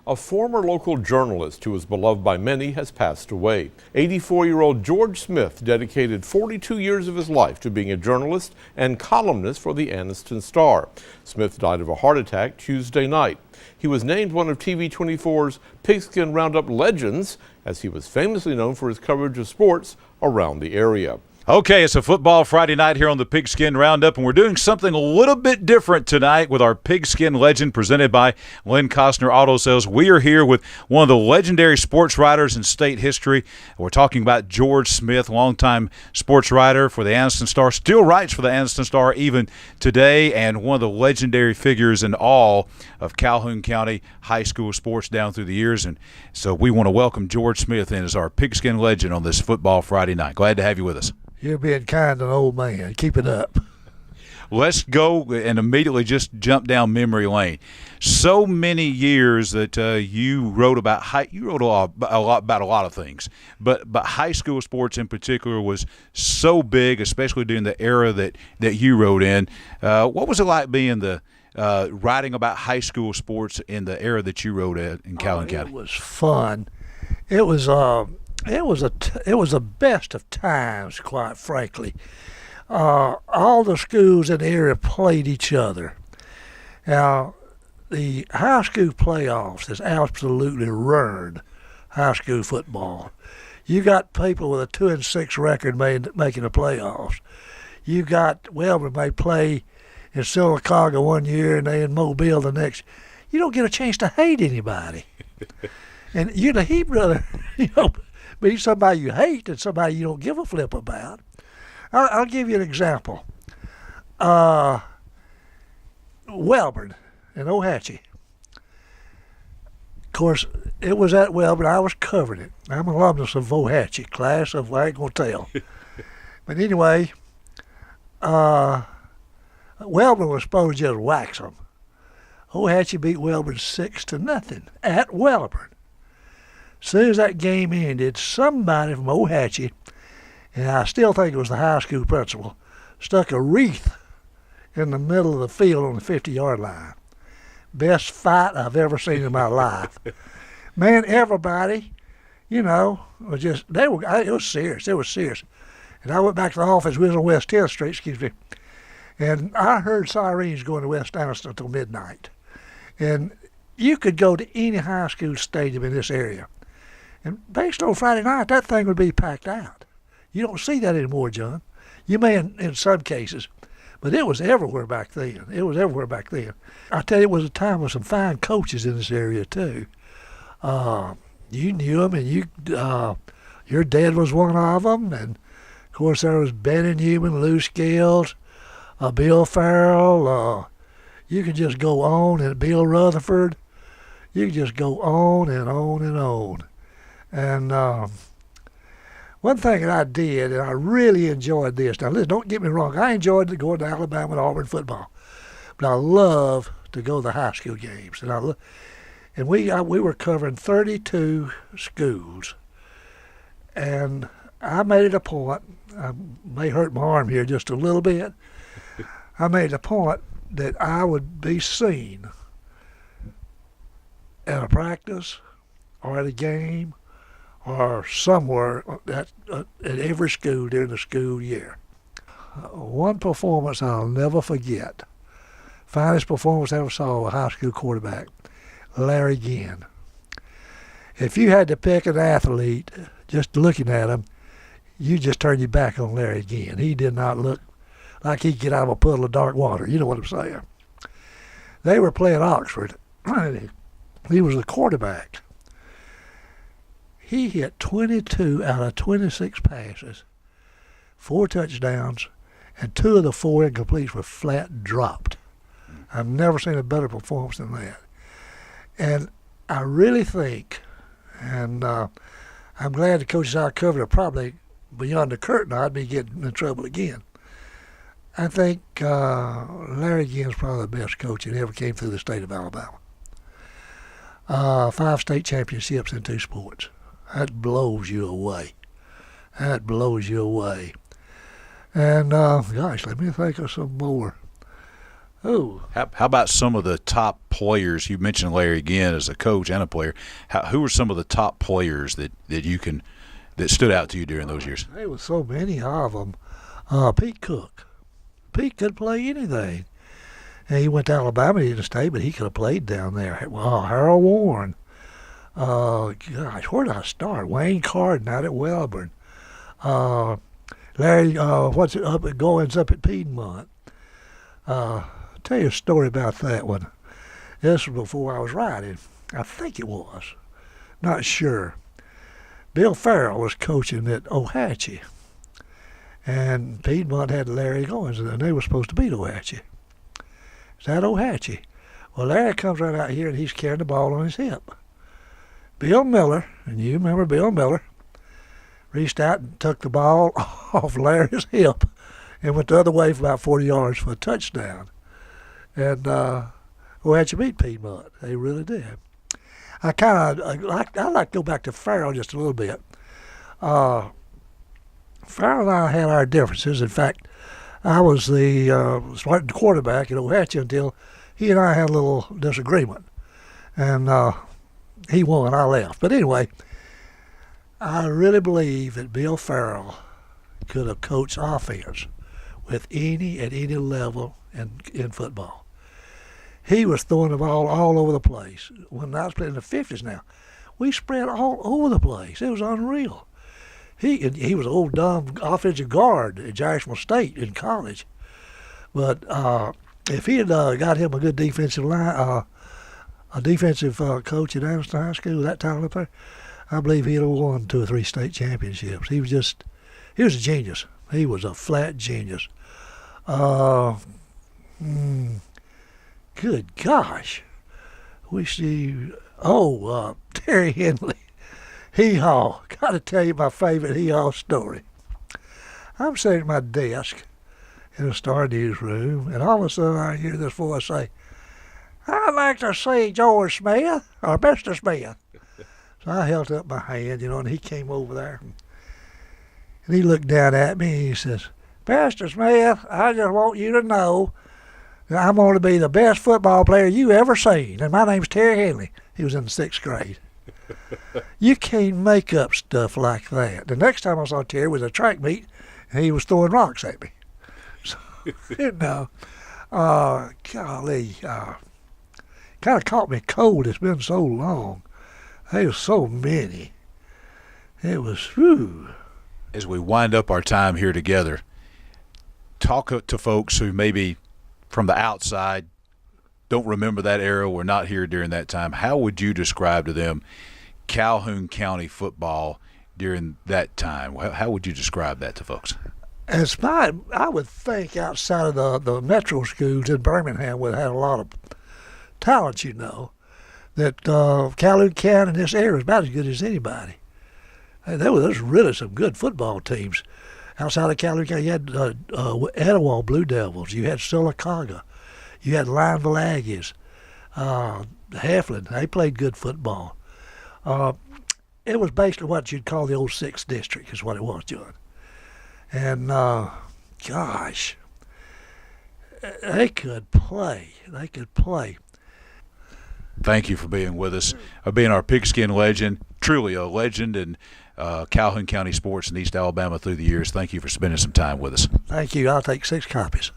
A former local journalist who was beloved by many has passed away. 84-year-old George Smith dedicated 42 years of his life to being a journalist and columnist for the Anniston Star. Smith died of a heart attack Tuesday night. He was named one of TV 24's Pigskin Roundup legends, as he was famously known for his coverage of sports around the area. Okay, it's a football Friday night here on the Pigskin Roundup, and we're doing something a little bit different tonight with our Pigskin Legend presented by Lynn Costner Auto Sales. We are here with one of the legendary sports writers in state history. We're talking about George Smith, longtime sports writer for the Anniston Star, still writes for the Anniston Star even today, and one of the legendary figures in all of Calhoun County high school sports down through the years. And so we want to welcome George Smith in as our Pigskin Legend on this football Friday night. Glad to have you with us. You're being kind to an old man. Keep it up. Let's go and immediately just jump down memory lane. So many years that you wrote about you wrote a lot about a lot of things, but high school sports in particular was so big, especially during the era that you wrote in. What was it like being the writing about high school sports in the era that you wrote in Calhoun County? It was fun. It was the best of times, quite frankly. All the schools in the area played each other. Now, the high school playoffs has absolutely ruined high school football. You got people with a 2-6 record making the playoffs. You got may play in Sylacauga one year and they in Mobile the next. You don't get a chance to hate anybody. And you'd he'd rather, be somebody you hate than somebody you don't give a flip about. I'll give you an example. Wellborn and Ohatchee. Of course, it was at Wellborn. I was covering it. I'm an alumnus of Ohatchee, class of I ain't gonna tell. But anyway, Wellborn was supposed to just wax them. Ohatchee beat Wellborn 6-0 at Wellborn. As soon as that game ended, somebody from Ohatchee, and I still think it was the high school principal, stuck a wreath in the middle of the field on the 50-yard line. Best fight I've ever seen in my life. Man, everybody, was just, it was serious. It was serious. And I went back to the office. We was on West 10th Street, and I heard sirens going to West Anniston until midnight. And you could go to any high school stadium in this area. And based on Friday night, that thing would be packed out. You don't see that anymore, John. You may in some cases, but it was everywhere back then. I tell you, it was a time with some fine coaches in this area, too. You knew them, and your dad was one of them. And, of course, there was Benny Newman, Lou Scales, Bill Farrell. You could just go on, and Bill Rutherford. You could just go on and on and on. And one thing that I did, and I really enjoyed this. Now, listen, don't get me wrong. I enjoyed going to Alabama and Auburn football, but I love to go to the high school games. And we were covering 32 schools, and I made it a point. I may hurt my arm here just a little bit. I made it a point that I would be seen at a practice or at a game or somewhere at every school during the school year. One performance I'll never forget, finest performance I ever saw, a high school quarterback, Larry Ginn. If you had to pick an athlete, just looking at him, you just turn your back on Larry Ginn. He did not look like he'd get out of a puddle of dark water. You know what I'm saying? They were playing Oxford. He was the quarterback. He hit 22 out of 26 passes, 4 touchdowns, and 2 of the 4 incompletes were flat dropped. I've never seen a better performance than that. And I really think, and I'm glad the coaches I covered are probably beyond the curtain. I'd be getting in trouble again. I think Larry Ginn's probably the best coach that ever came through the state of Alabama. 5 state championships in 2 sports. That blows you away. And gosh, let me think of some more. Ooh. How about some of the top players? You mentioned Larry again as a coach and a player. Who are some of the top players that stood out to you during those years? There was so many of them. Pete Cook. Pete could play anything. And he went to Alabama, he didn't stay, but he could have played down there. Harold Warren. Gosh, where did I start? Wayne Carden out at Wellborn. Larry, up at Goins up at Piedmont. Tell you a story about that one. This was before I was riding. I think it was. Not sure. Bill Farrell was coaching at Ohatchee. And Piedmont had Larry Goins, and they were supposed to beat Ohatchee. It's at Ohatchee. Well, Larry comes right out here, and he's carrying the ball on his hip. Bill Miller, and you remember Bill Miller, reached out and took the ball off Larry's hip and went the other way for about 40 yards for a touchdown. And Ohatchee beat Piedmont. They really did. I like to go back to Farrell just a little bit. Farrell and I had our differences. In fact, I was the starting quarterback at Ohatchee until he and I had a little disagreement. And he won, I left. But anyway, I really believe that Bill Farrell could have coached offense with at any level in football. He was throwing the ball all over the place. When I was playing in the 50s now, we spread all over the place. It was unreal. He was an old dumb offensive guard at Jacksonville State in college. But if he had got him a good defensive line, a defensive coach at Anderson High School, that time up there, I believe he'd have won 2 or 3 state championships. He was a genius. He was a flat genius. Good gosh. Terry Henley. Hee-haw. Got to tell you my favorite hee-haw story. I'm sitting at my desk in the Star Newsroom, and all of a sudden I hear this voice say, "I'd like to see George Smith, or Mr. Smith." So I held up my hand, and he came over there. And he looked down at me, and he says, "Mr. Smith, I just want you to know that I'm going to be the best football player you ever seen. And my name's Terry Henley." He was in the 6th grade. You can't make up stuff like that. The next time I saw Terry was a track meet, and he was throwing rocks at me. So, golly, kind of caught me cold. It's been so long. There was so many. It was, whew. As we wind up our time here together, talk to folks who maybe from the outside don't remember that era, were not here during that time. How would you describe to them Calhoun County football during that time? How would you describe that to folks? I would think outside of the metro schools in Birmingham would have had a lot of talent, that Calhoun County in this area is about as good as anybody. There was really some good football teams. Outside of Calhoun County, you had Etowah Blue Devils, you had Sylacauga, you had Lineville Aggies, Heflin. They played good football. It was basically what you'd call the old 6th district is what it was, John. And, gosh, they could play. They could play. Thank you for being with us, being our pigskin legend, truly a legend in Calhoun County sports in East Alabama through the years. Thank you for spending some time with us. Thank you. I'll take 6 copies.